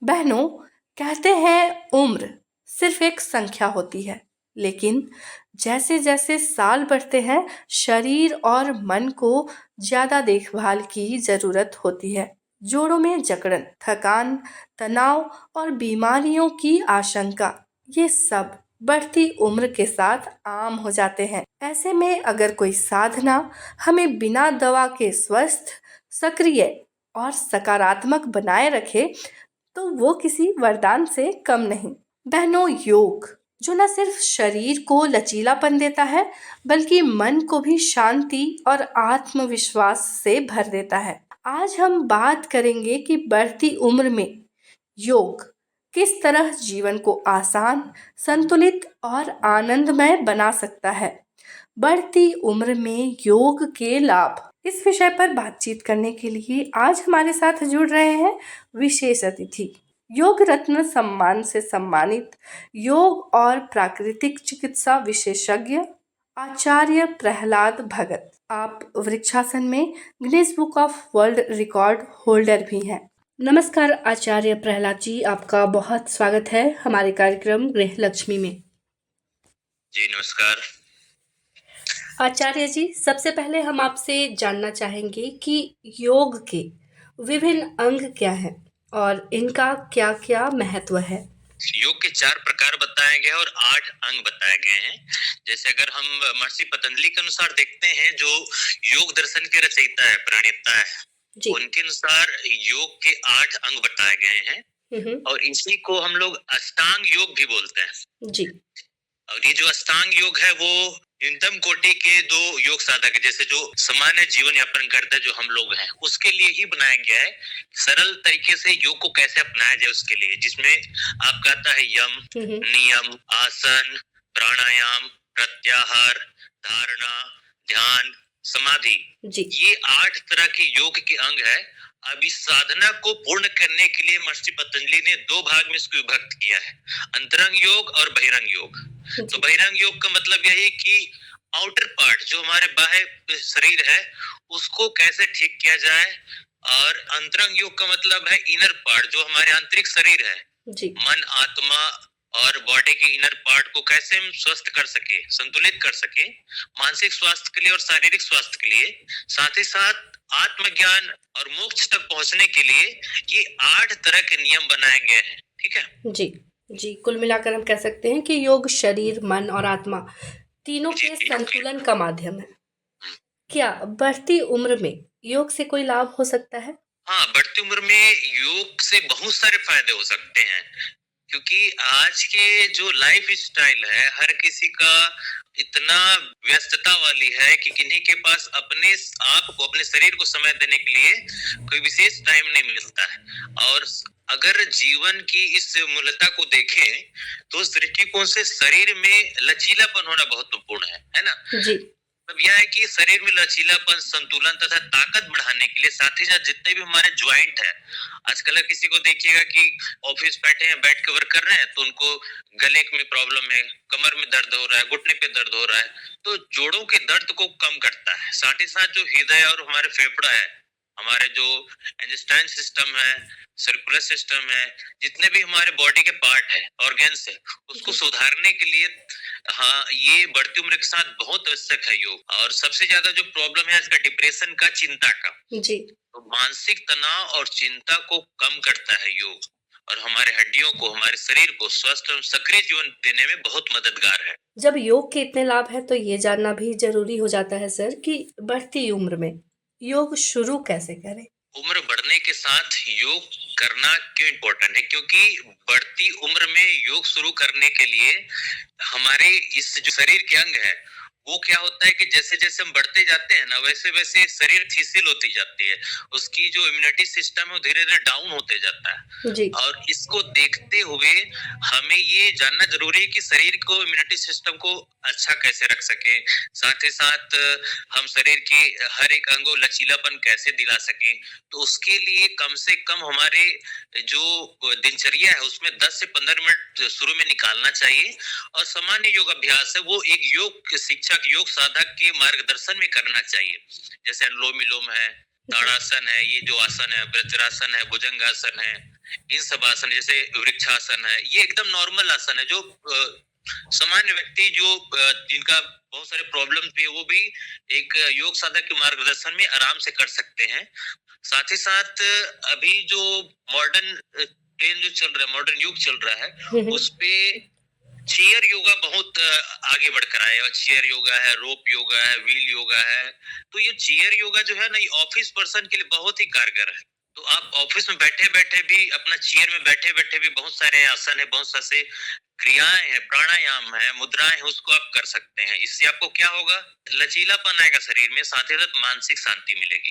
बहनों, कहते हैं उम्र सिर्फ एक संख्या होती है, लेकिन जैसे जैसे साल बढ़ते हैं शरीर और मन को ज्यादा देखभाल की जरूरत होती है। जोड़ों में जकड़न, थकान, तनाव और बीमारियों की आशंका, ये सब बढ़ती उम्र के साथ आम हो जाते हैं। ऐसे में अगर कोई साधना हमें बिना दवा के स्वस्थ, सक्रिय और सकारात्मक बनाए रखे, तो वो किसी वरदान से कम नहीं। बहनों, योग जो न सिर्फ शरीर को लचीलापन देता है, बल्कि मन को भी शांति और आत्मविश्वास से भर देता है। आज हम बात करेंगे कि बढ़ती उम्र में योग किस तरह जीवन को आसान, संतुलित और आनंदमय बना सकता है। बढ़ती उम्र में योग के लाभ, इस विषय पर बातचीत करने के लिए आज हमारे साथ जुड़ रहे हैं विशेष अतिथि, योग रत्न सम्मान से सम्मानित योग और प्राकृतिक चिकित्सा विशेषज्ञ आचार्य प्रहलाद भगत। आप वृक्षासन में Guinness book of world record holder भी हैं। नमस्कार आचार्य प्रहलाद जी, आपका बहुत स्वागत है हमारे कार्यक्रम गृह लक्ष्मी में। जी नमस्कार आचार्य जी, सबसे पहले हम आपसे जानना चाहेंगे कि योग के विभिन्न अंग क्या हैं और इनका क्या क्या महत्व है। योग के 4 प्रकार बताए गए और 8 अंग बताए गए हैं। जैसे अगर हम महर्षि पतंजलि के अनुसार देखते हैं, जो योग दर्शन के रचयिता है, प्रणेता है, उनके अनुसार योग के 8 अंग बताए गए हैं और इसी को हम लोग अष्टांग योग भी बोलते हैं। जी। और ये जो अष्टांग योग है वो न्यूनतम कोटि के 2 योग साधक है, जैसे जो सामान्य जीवन यापन करते हैं जो हम लोग हैं, उसके लिए ही बनाया गया है। सरल तरीके से योग को कैसे अपनाया जाए उसके लिए, जिसमें आपका आता है यम, नियम, आसन, प्राणायाम, प्रत्याहार, धारणा, ध्यान, समाधि। ये 8 तरह के योग के अंग है। अब इस साधना को पूर्ण करने के लिए महर्षि पतंजलि ने 2 भाग में इसको विभक्त किया है, अंतरंग योग और बहिरंग योग। तो बहिरंग योग का मतलब यही कि आउटर पार्ट जो हमारे बाह्य शरीर है उसको कैसे ठीक किया जाए, और अंतरंग योग का मतलब है इनर पार्ट जो हमारे आंतरिक शरीर है, मन, आत्मा और बॉडी के इनर पार्ट को कैसे हम स्वस्थ कर सके, संतुलित कर सके, मानसिक स्वास्थ्य के लिए और शारीरिक स्वास्थ्य के लिए, साथ ही साथ आत्मज्ञान और मोक्ष तक पहुंचने के लिए ये 8 तरह के नियम बनाए गए हैं। ठीक है जी जी, कुल मिलाकर हम कह सकते हैं कि योग शरीर, मन और आत्मा तीनों के संतुलन का माध्यम है। क्या बढ़ती उम्र में योग से कोई लाभ हो सकता है? हाँ, बढ़ती उम्र में योग से बहुत सारे फायदे हो सकते हैं, क्योंकि आज के जो लाइफ स्टाइल है हर किसी का इतना व्यस्तता वाली है कि किन्हीं के पास अपने आप को, अपने शरीर को समय देने के लिए कोई विशेष टाइम नहीं मिलता है। और अगर जीवन की इस मूलता को देखें तो उस दृष्टिकोण से शरीर में लचीलापन होना बहुत महत्वपूर्ण है ना। जी। अब यह है कि शरीर में लचीलापन, संतुलन तथा ताकत बढ़ाने के लिए साथ ही साथ जितने भी हमारे ज्वाइंट है, आजकल किसी को देखिएगा कि ऑफिस बैठे हैं, बैठ के वर्क कर रहे हैं तो उनको गले में प्रॉब्लम है, कमर में दर्द हो रहा है, घुटने पे दर्द हो रहा है, तो जोड़ों के दर्द को कम करता है। साथ ही साथ जो हृदय और हमारे फेफड़ा है, हमारे जो इंटेस्टाइन सिस्टम है, सर्कुलर सिस्टम है, जितने भी हमारे बॉडी के पार्ट है, ऑर्गन्स है, उसको सुधारने के लिए हाँ, ये बढ़ती उम्र के साथ बहुत आवश्यक है योग। और सबसे ज्यादा जो प्रॉब्लम है आजकल डिप्रेशन का, चिंता का, जी, तो मानसिक तनाव और चिंता को कम करता है योग, और हमारे हड्डियों को, हमारे शरीर को स्वस्थ और सक्रिय जीवन देने में बहुत मददगार है। जब योग के इतने लाभ है तो ये जानना भी जरूरी हो जाता है सर कि बढ़ती उम्र में योग शुरू कैसे करें। उम्र बढ़ने के साथ योग करना क्यों इम्पोर्टेंट है, क्योंकि बढ़ती उम्र में योग शुरू करने के लिए हमारे इस जो शरीर के अंग है वो क्या होता है कि जैसे जैसे हम बढ़ते जाते हैं ना, वैसे वैसे शरीर शिथिल होती जाती है, उसकी जो इम्यूनिटी सिस्टम है वो धीरे धीरे डाउन होते जाता है जी। और इसको देखते हुए हमें ये जानना जरूरी है कि शरीर को, इम्यूनिटी सिस्टम को अच्छा कैसे रख सके, साथ ही साथ हम शरीर के हर एक अंगों लचीलापन कैसे दिला सके। तो उसके लिए कम से कम हमारे जो दिनचर्या है उसमें 10 से 15 मिनट शुरू में निकालना चाहिए, और सामान्य योग अभ्यास है वो एक योग शिक्षक, योग साधक के मार्गदर्शन में करना चाहिए, जैसे अनुलोम विलोम है, ताड़ासन है, ये जो आसन है, वज्रासन है, भुजंगासन है, इन सब आसन जैसे वृक्षासन है, ये एकदम नॉर्मल आसन है जो सामान्य व्यक्ति जो जिनका बहुत सारे प्रॉब्लम भी है वो भी एक योग साधक के मार्गदर्शन में आराम से कर सकते हैं। साथ ही साथ अभी जो मॉडर्न ट्रेंड जो चल रहा है, मॉडर्न युग चल रहा है, उस पे चेयर योगा बहुत आगे बढ़कर आया है। चेयर योगा है, रोप योगा है, व्हील योगा है। तो ये चेयर योगा जो है ना, ये ऑफिस पर्सन के लिए बहुत ही कारगर है। तो आप ऑफिस में बैठे बैठे भी, अपना चेयर में बैठे बैठे भी बहुत सारे आसन है, बहुत सारे क्रियाएं हैं, प्राणायाम है, मुद्राएं हैं, उसको आप कर सकते हैं। इससे आपको क्या होगा, लचीलापन आएगा शरीर में, साथ ही साथ मानसिक शांति मिलेगी।